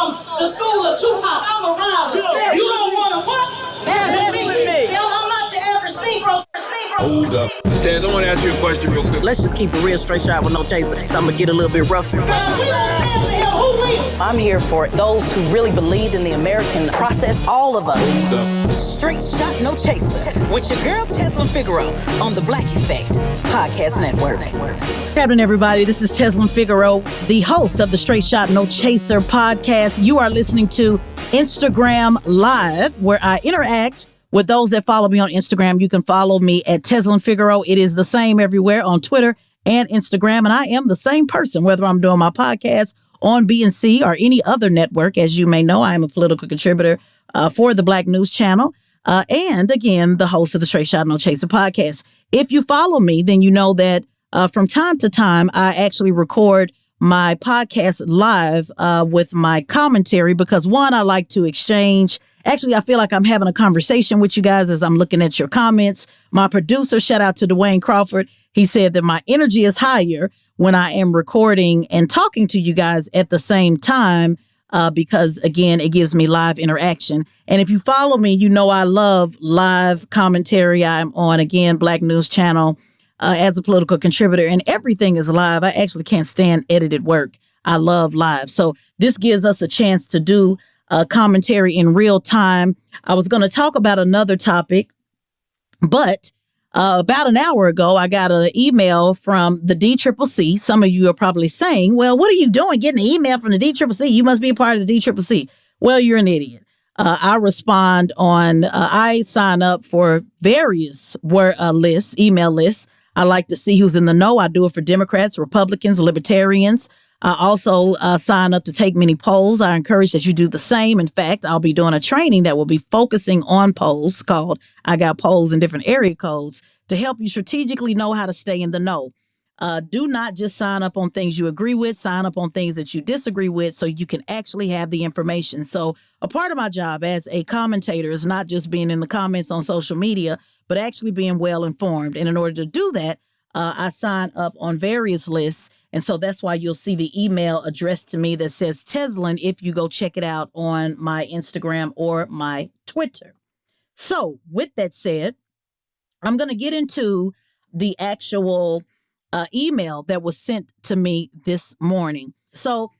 from the school of Tupac. I'm a rider. You don't want to what? With me. I'm not your average Negro. Hold up. Tez, I want to ask you a question real quick. Let's just keep it real, straight shot with no chaser. So I'm going to get a little bit rough. We don't stand for him. Who will? I'm here for those who really believe in the American process, all of us. Hold up. Straight shot, no chaser. With your girl, Tezlyn Figaro, on the Black Effect Podcast Network. What's happening, everybody? This is Tezlyn Figaro, the host of the Straight Shot, No Chaser podcast. You are listening to Instagram Live, where I interact with those that follow me on Instagram. You can follow me at Tezlyn Figaro. It is the same everywhere on Twitter and Instagram. And I am the same person, whether I'm doing my podcast on BNC or any other network. As you may know, I am a political contributor for the Black News Channel. And again, the host of the Straight Shot No Chaser podcast. If you follow me, then you know that from time to time, I actually record my podcast live with my commentary because, one, I like to exchange. Actually, I feel like I'm having a conversation with you guys as I'm looking at your comments. My producer, shout out to Dwayne Crawford. He said that my energy is higher when I am recording and talking to you guys at the same time because, again, it gives me live interaction. And if you follow me, you know I love live commentary. I'm on, again, Black News Channel as a political contributor, and everything is live. I actually can't stand edited work. I love live. So this gives us a chance to do commentary in real time. I was going to talk about another topic, but about an hour ago, I got an email from the DCCC. Some of you are probably saying, well, what are you doing getting an email from the DCCC? You must be a part of the DCCC. Well, you're an idiot. I respond on, I sign up for various lists, email lists. I like to see who's in the know. I do it for Democrats, Republicans, Libertarians. I also sign up to take many polls. I encourage that you do the same. In fact, I'll be doing a training that will be focusing on polls called I Got Polls in Different Area Codes to help you strategically know how to stay in the know. Do not just sign up on things you agree with, sign up on things that you disagree with so you can actually have the information. So a part of my job as a commentator is not just being in the comments on social media, but actually being well informed. And in order to do that, I sign up on various lists. And so that's why you'll see the email addressed to me that says Tezlyn if you go check it out on my Instagram or my Twitter. So with that said, I'm going to get into the actual email that was sent to me this morning. So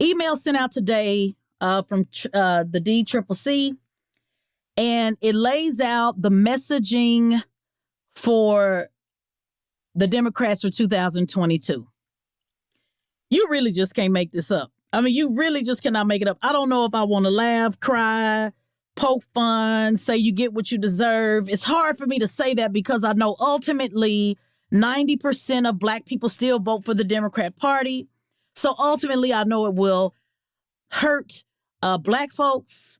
email sent out today from the DCCC, and it lays out the messaging for the Democrats for 2022. You really just can't make this up. I mean, you really just cannot make it up. I don't know if I want to laugh, cry, poke fun, say you get what you deserve. It's hard for me to say that because I know ultimately 90% of Black people still vote for the Democrat Party. So ultimately, I know it will hurt Black folks.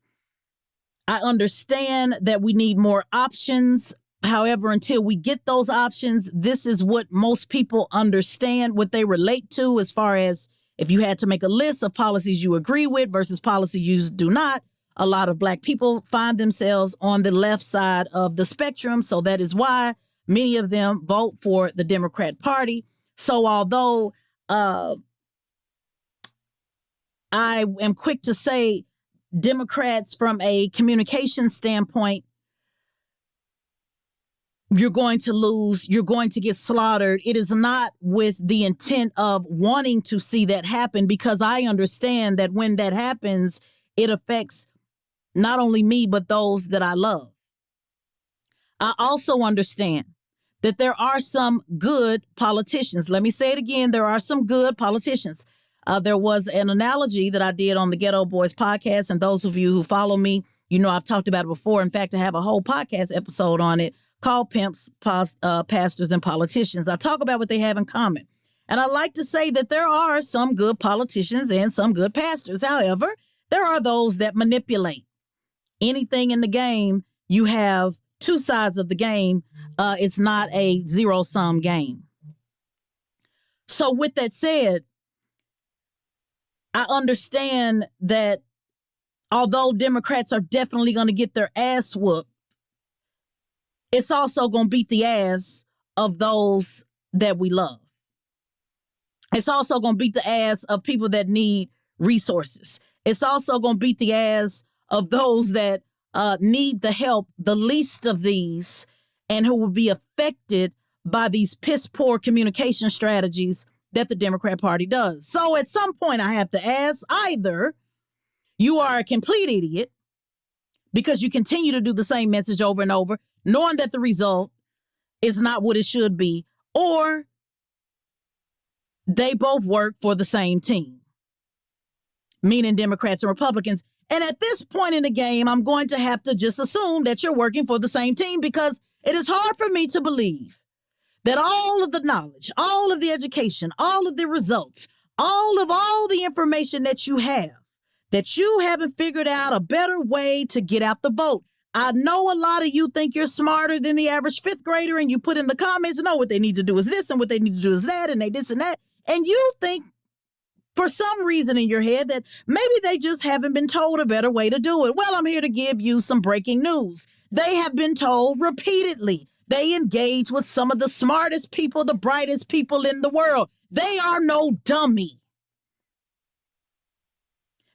I understand that we need more options. However, until we get those options, this is what most people understand, what they relate to as far as if you had to make a list of policies you agree with versus policies you do not. A lot of Black people find themselves on the left side of the spectrum. So that is why many of them vote for the Democrat Party. So although I am quick to say Democrats from a communication standpoint, you're going to lose, you're going to get slaughtered. It is not with the intent of wanting to see that happen, because I understand that when that happens, it affects not only me, but those that I love. I also understand that there are some good politicians. Let me say it again. There are some good politicians. There was an analogy that I did on the Ghetto Boys podcast. And those of you who follow me, you know, I've talked about it before. In fact, I have a whole podcast episode on it called Pimps, Pastors, and Politicians. I talk about what they have in common. And I like to say that there are some good politicians and some good pastors. However, there are those that manipulate. Anything in the game, you have two sides of the game. It's not a zero-sum game. So with that said, I understand that although Democrats are definitely going to get their ass whooped, it's also going to beat the ass of those that we love. It's also going to beat the ass of people that need resources. It's also going to beat the ass of those that need the help, the least of these, and who will be affected by these piss poor communication strategies that the Democrat Party does. So at some point, I have to ask, either you are a complete idiot because you continue to do the same message over and over, knowing that the result is not what it should be, or they both work for the same team, meaning Democrats and Republicans. And at this point in the game, I'm going to have to just assume that you're working for the same team, because it is hard for me to believe that all of the knowledge, all of the education, all of the results, all the information that you haven't figured out a better way to get out the vote. I know a lot of you think you're smarter than the average fifth grader, and you put in the comments, no, what they need to do is this and what they need to do is that, and they this and that. And you think for some reason in your head that maybe they just haven't been told a better way to do it. Well, I'm here to give you some breaking news. They have been told repeatedly. They engage with some of the smartest people, the brightest people in the world. They are no dummy.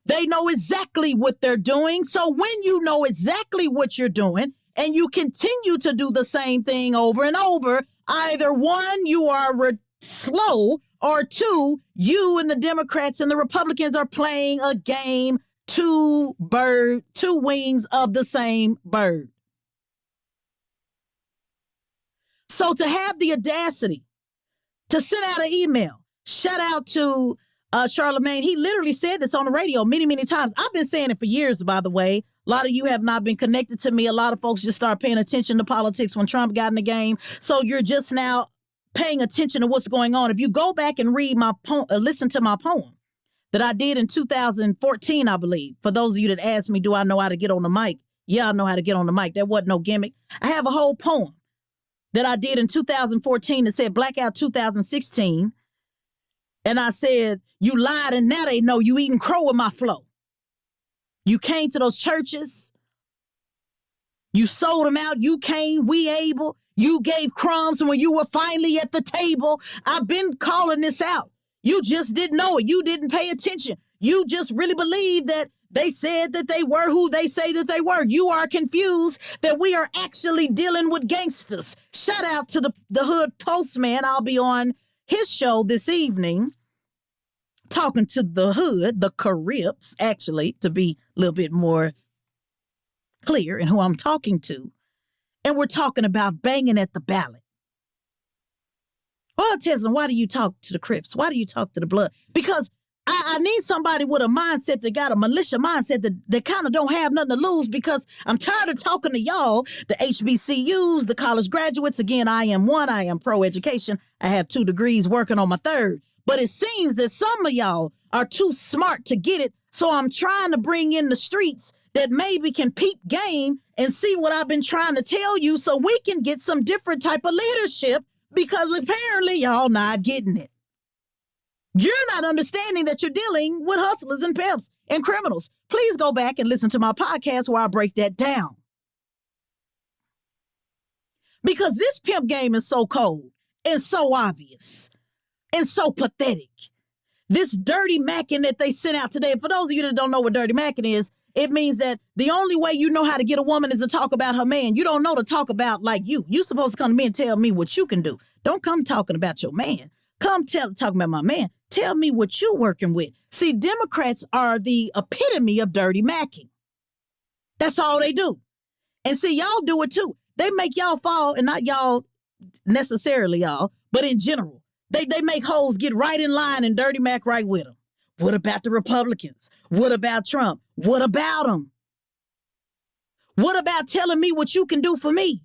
They know exactly what they're doing. So when you know exactly what you're doing and you continue to do the same thing over and over, either one, you are slow, or two, you and the Democrats and the Republicans are playing a game, two wings of the same bird. So to have the audacity to send out an email, shout out to Charlemagne. He literally said this on the radio many, many times. I've been saying it for years, by the way. A lot of you have not been connected to me. A lot of folks just started paying attention to politics when Trump got in the game. So you're just now paying attention to what's going on. If you go back and read my listen to my poem that I did in 2014, I believe. For those of you that asked me, do I know how to get on the mic? Yeah, I know how to get on the mic. That wasn't no gimmick. I have a whole poem that I did in 2014 that said Blackout 2016. And I said, you lied and now they know you eating crow with my flow. You came to those churches. You sold them out. You came, we able. You gave crumbs when you were finally at the table. I've been calling this out. You just didn't know it. You didn't pay attention. You just really believed that they said that they were who they say that they were. You are confused that we are actually dealing with gangsters. Shout out to the Hood Postman. I'll be on his show this evening talking to the Hood, the Caribs, actually, to be a little bit more clear in who I'm talking to. And we're talking about banging at the ballot. Well, Tezlyn, why do you talk to the Crips? Why do you talk to the Blood? Because I need somebody with a mindset that got a militia mindset that kind of don't have nothing to lose, because I'm tired of talking to y'all, the HBCUs, the college graduates. Again, I am one. I am pro-education. I have 2 degrees working on my 3rd. But it seems that some of y'all are too smart to get it. So I'm trying to bring in the streets that maybe can peep game and see what I've been trying to tell you, so we can get some different type of leadership, because apparently y'all not getting it. You're not understanding that you're dealing with hustlers and pimps and criminals. Please go back and listen to my podcast where I break that down. Because this pimp game is so cold and so obvious and so pathetic. This dirty macking that they sent out today, for those of you that don't know what dirty macking is, it means that the only way you know how to get a woman is to talk about her man. You don't know to talk about like you. You're supposed to come to me and tell me what you can do. Don't come talking about your man. Come talking about my man. Tell me what you're working with. See, Democrats are the epitome of dirty macking. That's all they do. And see, y'all do it too. They make y'all fall, and not y'all necessarily y'all, but in general. They make hoes get right in line and dirty mac right with them. What about the Republicans? What about Trump? What about them? What about telling me what you can do for me?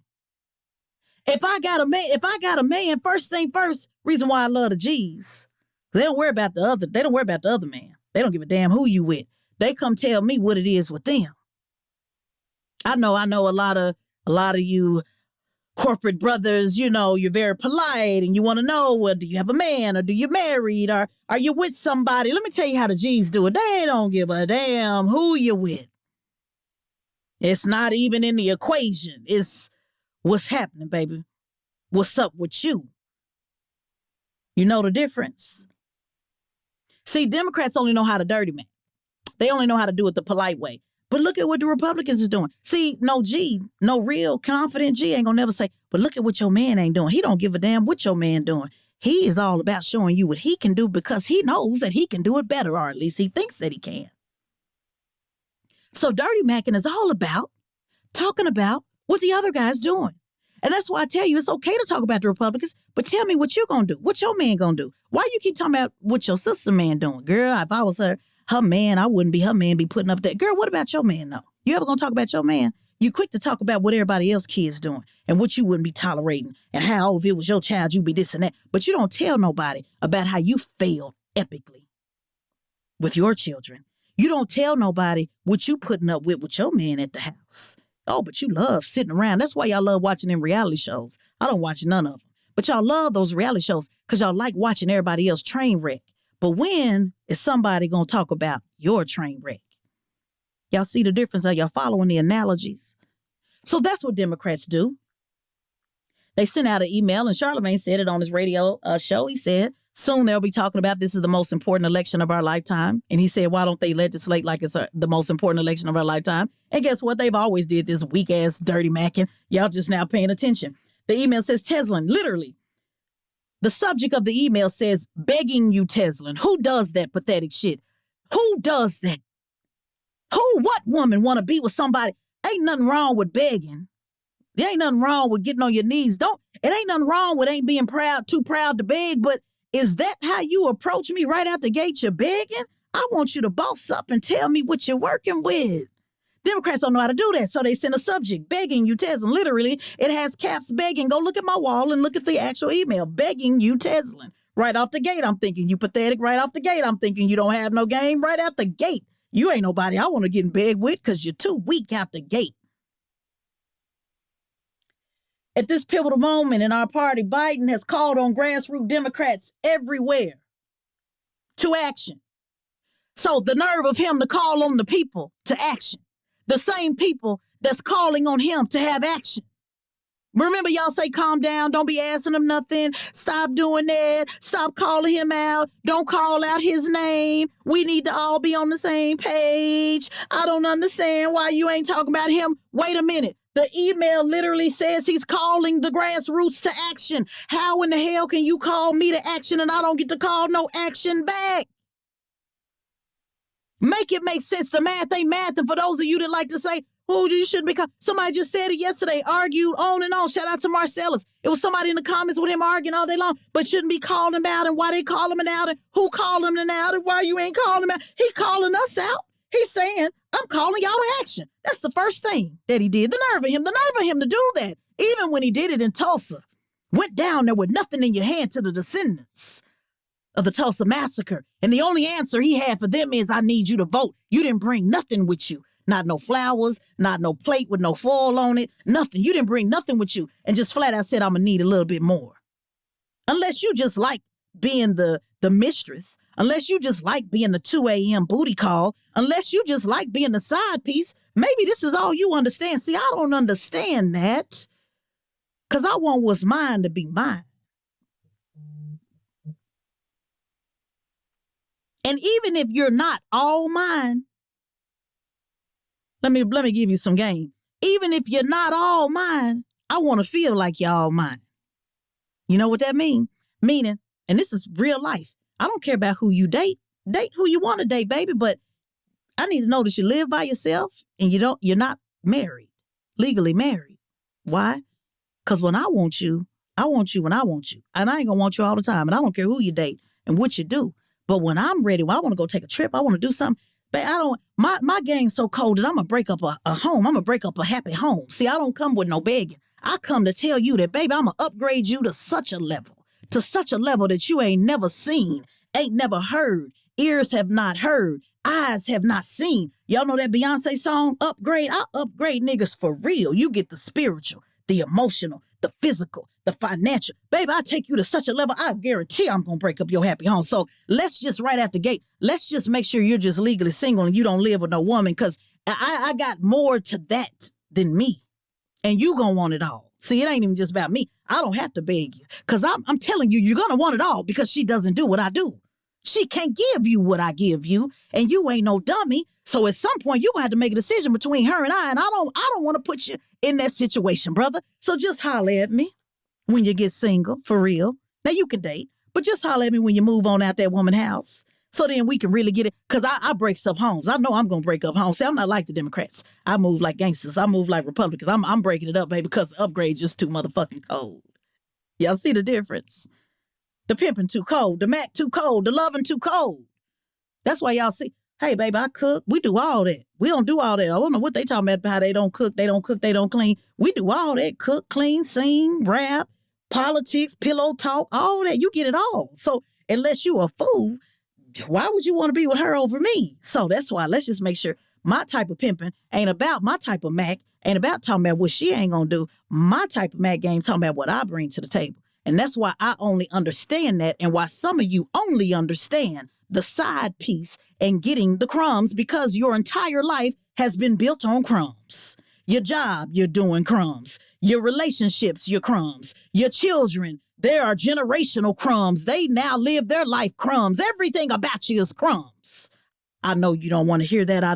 If I got a man, first thing first, reason why I love the G's, they don't worry about the other man. They don't give a damn who you with. They come tell me what it is with them. I know a lot of you corporate brothers, you know, you're very polite and you want to know, well, do you have a man, or do you married, or are you with somebody? Let me tell you how the G's do it. They don't give a damn who you with. It's not even in the equation. It's what's happening, baby. What's up with you? You know the difference? See, Democrats only know how to dirty man. They only know how to do it the polite way. But look at what the Republicans is doing. See, no real confident G ain't gonna never say, but look at what your man ain't doing. He don't give a damn what your man doing. He is all about showing you what he can do because he knows that he can do it better, or at least he thinks that he can. So dirty macking is all about talking about what the other guy's doing. And that's why I tell you, it's okay to talk about the Republicans, but tell me what you're going to do. What your man going to do? Why you keep talking about what your sister man doing? Girl, if I was her man, I wouldn't be her man be putting up that. Girl, what about your man though? You ever going to talk about your man? You quick to talk about what everybody else kids doing and what you wouldn't be tolerating and how if it was your child, you'd be this and that. But you don't tell nobody about how you failed epically with your children. You don't tell nobody what you putting up with your man at the house. Oh, but you love sitting around. That's why y'all love watching them reality shows. I don't watch none of them. But y'all love those reality shows because y'all like watching everybody else train wreck. But when is somebody going to talk about your train wreck? Y'all see the difference? Are y'all following the analogies? So that's what Democrats do. They sent out an email, and Charlemagne said it on his radio show. He said, soon they'll be talking about this is the most important election of our lifetime. And he said, why don't they legislate like it's the most important election of our lifetime? And guess what? They've always did this weak-ass dirty macking. Y'all just now paying attention. The email says, Tezlyn, literally. The subject of the email says, begging you, Tezlyn. Who does that pathetic shit? Who does that? What woman want to be with somebody? Ain't nothing wrong with begging. There ain't nothing wrong with getting on your knees. It ain't nothing wrong with ain't being too proud to beg, but is that how you approach me right out the gate? You're begging? I want you to boss up and tell me what you're working with. Democrats don't know how to do that, so they send a subject, begging you, Tezlyn. Literally, it has caps begging. Go look at my wall and look at the actual email, begging you, Tezlyn. Right off the gate, I'm thinking you pathetic. Right off the gate, I'm thinking you don't have no game. Right out the gate, you ain't nobody I want to get in bed with because you're too weak out the gate. At this pivotal moment in our party, Biden has called on grassroots Democrats everywhere to action. So the nerve of him to call on the people to action, the same people that's calling on him to have action. Remember, y'all say, calm down. Don't be asking him nothing. Stop doing that. Stop calling him out. Don't call out his name. We need to all be on the same page. I don't understand why you ain't talking about him. Wait a minute. The email literally says he's calling the grassroots to action. How in the hell can you call me to action and I don't get to call no action back? Make it make sense. The math ain't math. And for those of you that like to say, oh, you shouldn't be somebody just said it yesterday, argued on and on. Shout out to Marcellus. It was somebody in the comments with him arguing all day long, but shouldn't be calling him out and why they call him out and who called him out and why you ain't calling him out. He calling us out. He's saying, I'm calling y'all to action. That's the first thing that he did. The nerve of him to do that. Even when he did it in Tulsa, went down there with nothing in your hand to the descendants of the Tulsa massacre. And the only answer he had for them is, I need you to vote. You didn't bring nothing with you. Not no flowers, not no plate with no foil on it, nothing. You didn't bring nothing with you. And just flat out said, I'm going to need a little bit more. Unless you just like being the mistress, unless you just like being the 2 a.m. booty call, unless you just like being the side piece, maybe this is all you understand. See, I don't understand that because I want what's mine to be mine. And even if you're not all mine, let me give you some game. Even if you're not all mine, I want to feel like you're all mine. You know what that means? Meaning, and this is real life. I don't care about who you date. Date who you want to date, baby. But I need to know that you live by yourself and you're not married, legally married. Why? Because when I want you when I want you. And I ain't gonna want you all the time. And I don't care who you date and what you do. But when I'm ready, when I want to go take a trip, I want to do something. But my game's so cold that I'm going to break up a home. I'm going to break up a happy home. See, I don't come with no begging. I come to tell you that, baby, I'm going to upgrade you to such a level that you ain't never seen, ain't never heard, ears have not heard, eyes have not seen. Y'all know that Beyonce song, Upgrade? I upgrade niggas for real. You get the spiritual, the emotional, the physical, the financial. Baby, I take you to such a level, I guarantee I'm going to break up your happy home. So let's just right out the gate, let's just make sure you're just legally single and you don't live with no woman because I got more to that than me. And you going to want it all. See, it ain't even just about me. I don't have to beg you because I'm telling you, you're going to want it all because she doesn't do what I do. She can't give you what I give you, and you ain't no dummy. So at some point, you're gonna have to make a decision between her and I don't want to put you in that situation, brother. So just holler at me when you get single, for real. Now you can date, but just holler at me when you move on out that woman's house. So then we can really get it. Because I breaks up homes. I know I'm going to break up homes. See, I'm not like the Democrats. I move like gangsters. I move like Republicans. I'm breaking it up, baby, because the upgrade just too motherfucking cold. Y'all see the difference? The pimping too cold. The Mac too cold. The loving too cold. That's why y'all see, hey, baby, I cook. We do all that. We don't do all that. I don't know what they talking about, how they don't cook, they don't clean. We do all that. Cook, clean, sing, rap, politics, pillow talk, all that. You get it all. So unless you a fool, why would you want to be with her over me? So that's why let's just make sure my type of pimping ain't about my type of Mac, ain't about talking about what she ain't going to do. My type of Mac game talking about what I bring to the table. And that's why I only understand that, and why some of you only understand the side piece and getting the crumbs, because your entire life has been built on crumbs. Your job, you're doing crumbs. Your relationships, your crumbs. Your children, there are generational crumbs. They now live their life crumbs. Everything about you is crumbs. I know you don't want to hear that. I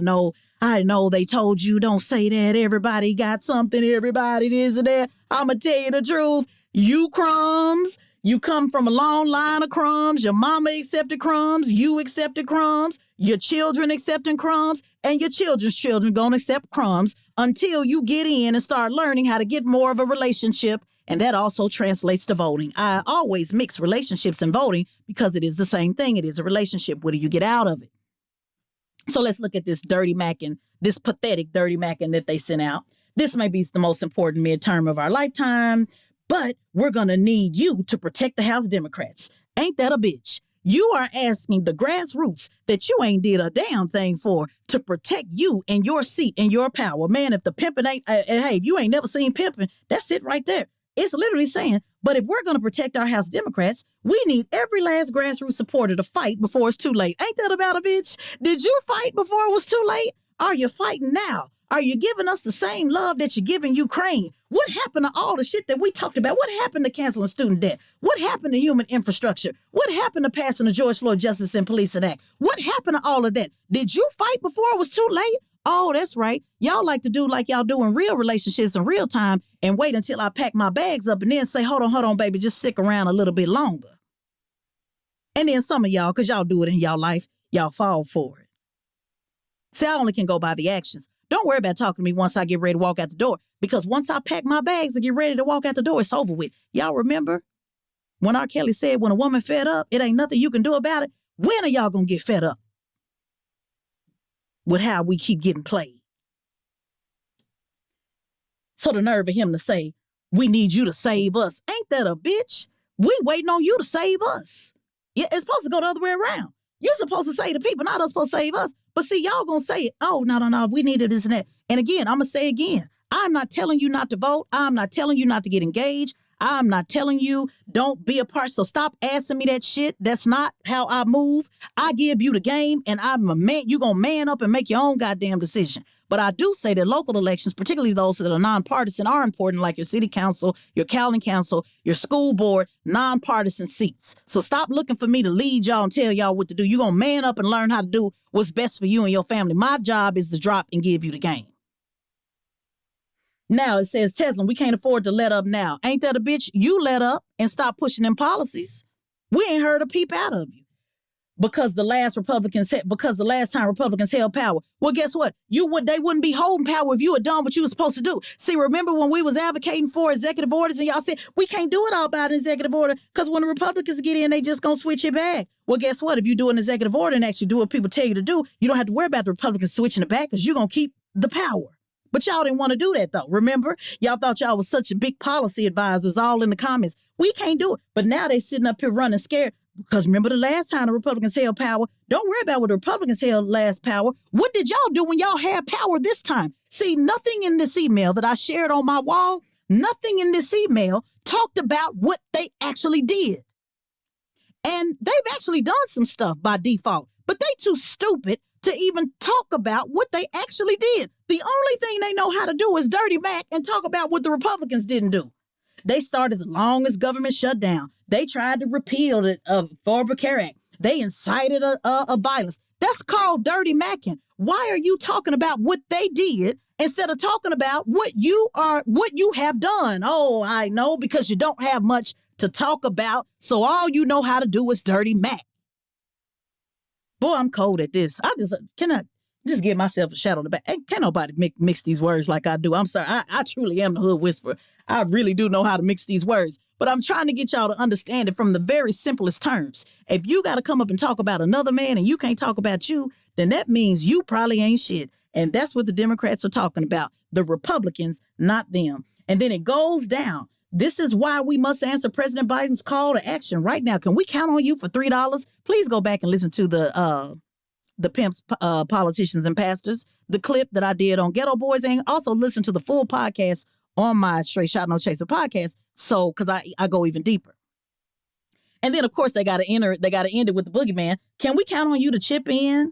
know they told you don't say that. Everybody got something. Everybody this and that. I'm going to tell you the truth. You crumbs. You come from a long line of crumbs. Your mama accepted crumbs. You accepted crumbs. Your children accepting crumbs. And your children's children going to accept crumbs until you get in and start learning how to get more of a relationship. And that also translates to voting. I always mix relationships and voting because it is the same thing. It is a relationship. What do you get out of it? So let's look at this dirty Macking, this pathetic dirty Macking that they sent out. This may be the most important midterm of our lifetime, but we're going to need you to protect the House Democrats. Ain't that a bitch? You are asking the grassroots that you ain't did a damn thing for to protect you and your seat and your power. Man, if the pimping ain't, hey, if you ain't never seen pimping, that's it right there. It's literally saying, but if we're going to protect our House Democrats, we need every last grassroots supporter to fight before it's too late. Ain't that about a bitch? Did you fight before it was too late? Are you fighting now? Are you giving us the same love that you're giving Ukraine? What happened to all the shit that we talked about? What happened to canceling student debt? What happened to human infrastructure? What happened to passing the George Floyd Justice and Policing Act? What happened to all of that? Did you fight before it was too late? Oh, that's right. Y'all like to do like y'all do in real relationships in real time and wait until I pack my bags up and then say, hold on, baby, just stick around a little bit longer. And then some of y'all, because y'all do it in y'all life, y'all fall for it. See, I only can go by the actions. Don't worry about talking to me once I get ready to walk out the door, because once I pack my bags and get ready to walk out the door, it's over with. Y'all remember when R. Kelly said, when a woman fed up, it ain't nothing you can do about it? When are y'all going to get fed up with how we keep getting played? So the nerve of him to say, we need you to save us. Ain't that a bitch? We waiting on you to save us. Yeah, it's supposed to go the other way around. You're supposed to save the people, not us supposed to save us. But see, y'all gonna say it. Oh, no, we needed this and that. And again, I'm gonna say again, I'm not telling you not to vote. I'm not telling you not to get engaged. I'm not telling you don't be a part. So stop asking me that shit. That's not how I move. I give you the game, and I'm a man. You gonna man up and make your own goddamn decision. But I do say that local elections, particularly those that are nonpartisan, are important, like your city council, your county council, your school board, nonpartisan seats. So stop looking for me to lead y'all and tell y'all what to do. You're going to man up and learn how to do what's best for you and your family. My job is to drop and give you the game. Now it says, Tezlyn, we can't afford to let up now. Ain't that a bitch? You let up and stop pushing them policies. We ain't heard a peep out of you. Because the last time Republicans held power. Well, guess what? They wouldn't be holding power if you had done what you were supposed to do. See, remember when we was advocating for executive orders and y'all said, we can't do it all by an executive order because when the Republicans get in, they just gonna switch it back. Well, guess what? If you do an executive order and actually do what people tell you to do, you don't have to worry about the Republicans switching it back because you're gonna keep the power. But y'all didn't want to do that, though. Remember? Y'all thought y'all was such a big policy advisors all in the comments. We can't do it. But now they sitting up here running scared. Because remember the last time the Republicans held power? Don't worry about what the Republicans held last power. What did y'all do when y'all had power this time? See, nothing in this email that I shared on my wall, nothing in this email talked about what they actually did. And they've actually done some stuff by default, but they too stupid to even talk about what they actually did. The only thing they know how to do is dirty Mac and talk about what the Republicans didn't do. They started the longest government shutdown. They tried to repeal the Affordable Care Act. They incited a violence. That's called dirty macking. Why are you talking about what they did instead of talking about what you have done? Oh, I know, because you don't have much to talk about. So all you know how to do is dirty mac. Boy, I'm cold at this. Can I just give myself a shout on the back? Hey, can't nobody mix these words like I do. I'm sorry. I truly am the hood whisperer. I really do know how to mix these words. But I'm trying to get y'all to understand it from the very simplest terms. If you got to come up and talk about another man and you can't talk about you, then that means you probably ain't shit. And that's what the Democrats are talking about. The Republicans, not them. And then it goes down. This is why we must answer President Biden's call to action right now. Can we count on you for $3? Please go back and listen to the pimps, politicians, and pastors, the clip that I did on Ghetto Boys, and also listen to the full podcast on my Straight Shot No Chaser podcast. So, because I go even deeper. And then, of course, they got to end it with the boogeyman. Can we count on you to chip in?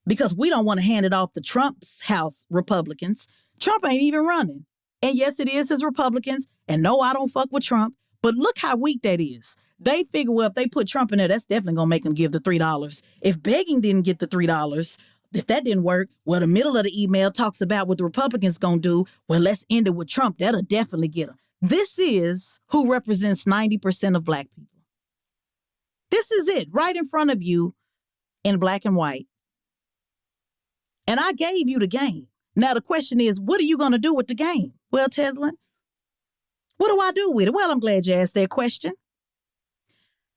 Because we don't want to hand it off to Trump's House Republicans. Trump ain't even running. And yes, it is his Republicans. And no, I don't fuck with Trump. But look how weak that is. They figure, well, if they put Trump in there, that's definitely going to make them give the $3. If begging didn't get the $3, if that didn't work, well, the middle of the email talks about what the Republicans going to do. Well, let's end it with Trump. That'll definitely get them. This is who represents 90% of black people. This is it right in front of you in black and white. And I gave you the game. Now, the question is, what are you going to do with the game? Well, Tezlyn, what do I do with it? Well, I'm glad you asked that question.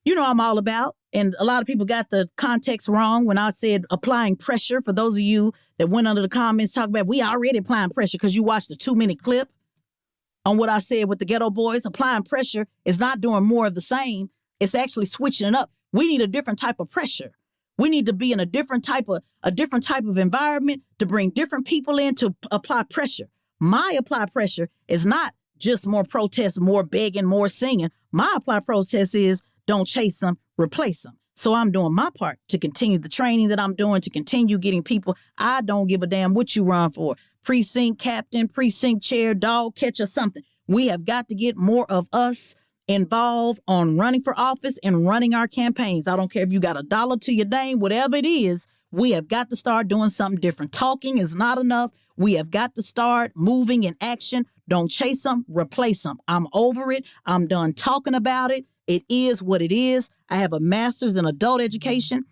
You know, I'm all about, and a lot of people got the context wrong when I said applying pressure. For those of you that went under the comments talking about, we already applying pressure because you watched the 2-minute clip on what I said with the Ghetto Boys. Applying pressure is not doing more of the same. It's actually switching it up. We need a different type of pressure. We need to be in a different type of environment to bring different people in to apply pressure. My apply pressure is not just more protests, more begging, more singing. My apply protest is don't chase them, replace them. So I'm doing my part to continue the training that I'm doing, to continue getting people. I don't give a damn what you run for. Precinct captain, precinct chair, dog catcher, something. We have got to get more of us involved on running for office and running our campaigns. I don't care if you got $1 to your name, whatever it is, we have got to start doing something different. Talking is not enough. We have got to start moving in action. Don't chase them, replace them. I'm over it. I'm done talking about it. It is what it is. I have a master's in adult education.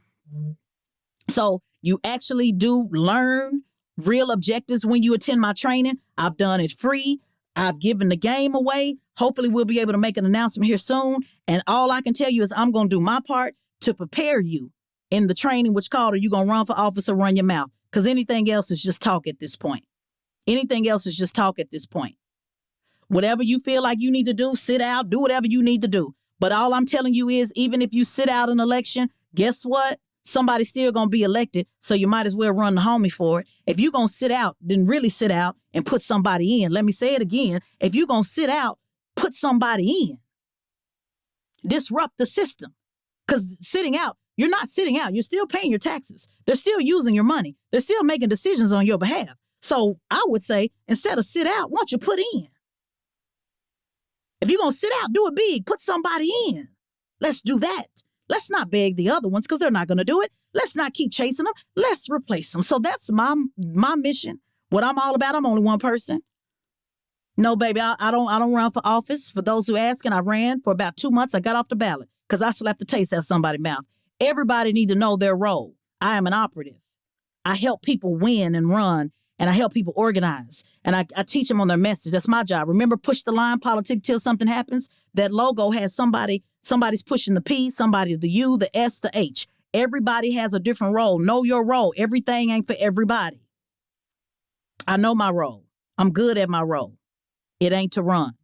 So you actually do learn real objectives when you attend my training. I've done it free. I've given the game away. Hopefully we'll be able to make an announcement here soon. And all I can tell you is I'm going to do my part to prepare you in the training, which called, are you going to run for office or run your mouth? Because anything else is just talk at this point. Anything else is just talk at this point. Whatever you feel like you need to do, sit out, do whatever you need to do. But all I'm telling you is, even if you sit out an election, guess what? Somebody's still going to be elected. So you might as well run the homie for it. If you're going to sit out, then really sit out and put somebody in. Let me say it again. If you're going to sit out, put somebody in. Disrupt the system. Because sitting out, you're not sitting out. You're still paying your taxes. They're still using your money. They're still making decisions on your behalf. So I would say, instead of sit out, why don't you put in? If you're going to sit out, do it big. Put somebody in. Let's do that. Let's not beg the other ones because they're not going to do it. Let's not keep chasing them. Let's replace them. So that's my mission. What I'm all about. I'm only one person. No, baby, I don't run for office. For those who ask, and I ran for about 2 months. I got off the ballot because I slapped the taste out of somebody's mouth. Everybody need to know their role. I am an operative. I help people win and run, and I help people organize, and I teach them on their message. That's my job. Remember, push the line, politic till something happens. That logo has somebody's pushing the P, somebody the U, the S, the H. Everybody has a different role. Know your role. Everything ain't for everybody. I know my role. I'm good at my role. It ain't to run.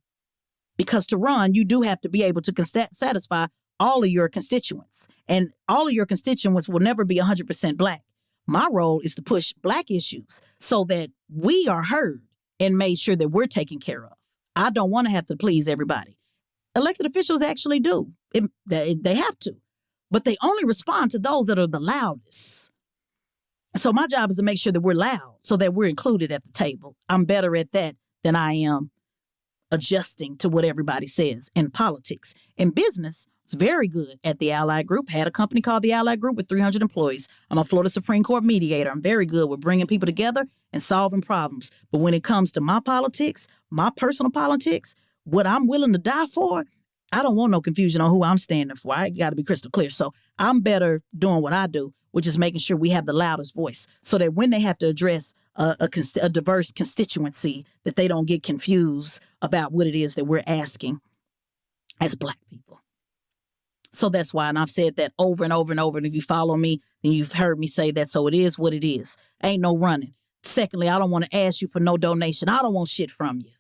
Because to run, you do have to be able to satisfy all of your constituents. And all of your constituents will never be 100% black. My role is to push black issues so that we are heard and made sure that we're taken care of. I don't want to have to please everybody. Elected officials actually do. They have to. But they only respond to those that are the loudest. So my job is to make sure that we're loud so that we're included at the table. I'm better at that than I am adjusting to what everybody says in politics. In business, It's very good at the Allied Group. Had a company called the Allied Group with 300 employees. I'm a Florida Supreme Court mediator. I'm very good with bringing people together and solving problems. But when it comes to my politics, my personal politics, what I'm willing to die for, I don't want no confusion on who I'm standing for. I got to be crystal clear. So I'm better doing what I do, which is making sure we have the loudest voice so that when they have to address a diverse constituency, that they don't get confused about what it is that we're asking as Black people. So that's why, and I've said that over and over and over, and if you follow me, then you've heard me say that, so it is what it is. Ain't no running. Secondly, I don't want to ask you for no donation. I don't want shit from you.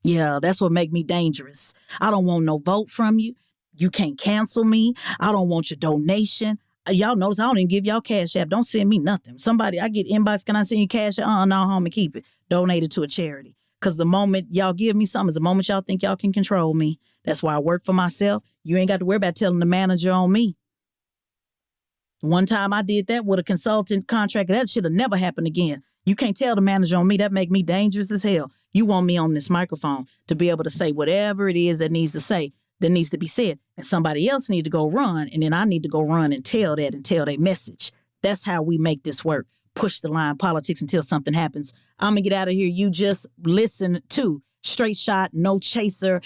Yeah, that's what make me dangerous. I don't want no vote from you. You can't cancel me. I don't want your donation. Y'all notice I don't even give y'all Cash App. Don't send me nothing. Somebody, I get inbox, can I send you Cash App? No, home and keep it. Donate it to a charity. Because the moment y'all give me something is the moment y'all think y'all can control me. That's why I work for myself. You ain't got to worry about telling the manager on me. One time I did that with a consultant contract. That should have never happened again. You can't tell the manager on me. That make me dangerous as hell. You want me on this microphone to be able to say whatever it is that needs to be said. And somebody else need to go run. And then I need to go run and tell that and tell their message. That's how we make this work. Push the line politics until something happens. I'm going to get out of here. You just listen to Straight Shot, No Chaser.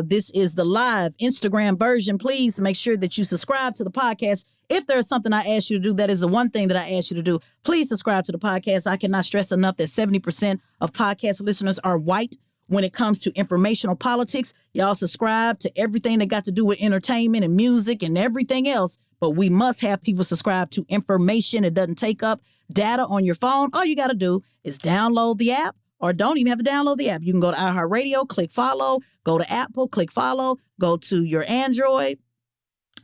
This is the live Instagram version. Please make sure that you subscribe to the podcast. If there's something I asked you to do, that is the one thing that I asked you to do. Please subscribe to the podcast. I cannot stress enough that 70% of podcast listeners are white. When it comes to informational politics, y'all subscribe to everything that got to do with entertainment and music and everything else. But we must have people subscribe to information. It doesn't take up data on your phone. All you got to do is download the app, or don't even have to download the app. You can go to iHeartRadio, click follow, go to Apple, click follow, go to your Android,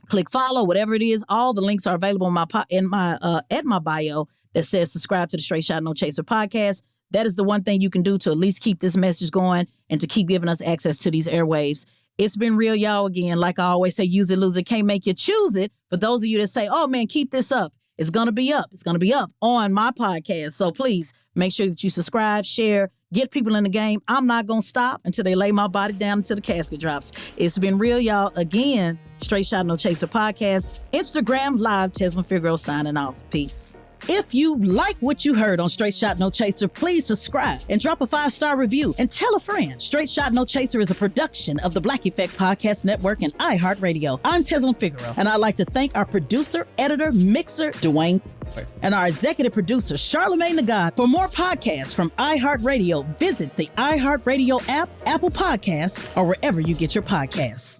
click follow, whatever it is. All the links are available at my bio that says subscribe to the Straight Shot No Chaser podcast. That is the one thing you can do to at least keep this message going and to keep giving us access to these airwaves. It's been real, y'all. Again, like I always say, use it, lose it, can't make you choose it. For those of you that say, oh man, keep this up, it's going to be up. It's going to be up on my podcast. So please make sure that you subscribe, share, get people in the game. I'm not going to stop until they lay my body down until the casket drops. It's been real, y'all. Again, Straight Shot No Chaser podcast, Instagram live, Tezlyn Figaro signing off. Peace. If you like what you heard on Straight Shot No Chaser, please subscribe and drop a 5-star review and tell a friend. Straight Shot No Chaser is a production of the Black Effect Podcast Network and iHeartRadio. I'm Tezlyn Figaro, and I'd like to thank our producer, editor, mixer, Dwayne, and our executive producer, Charlemagne the God. For more podcasts from iHeartRadio, visit the iHeartRadio app, Apple Podcasts, or wherever you get your podcasts.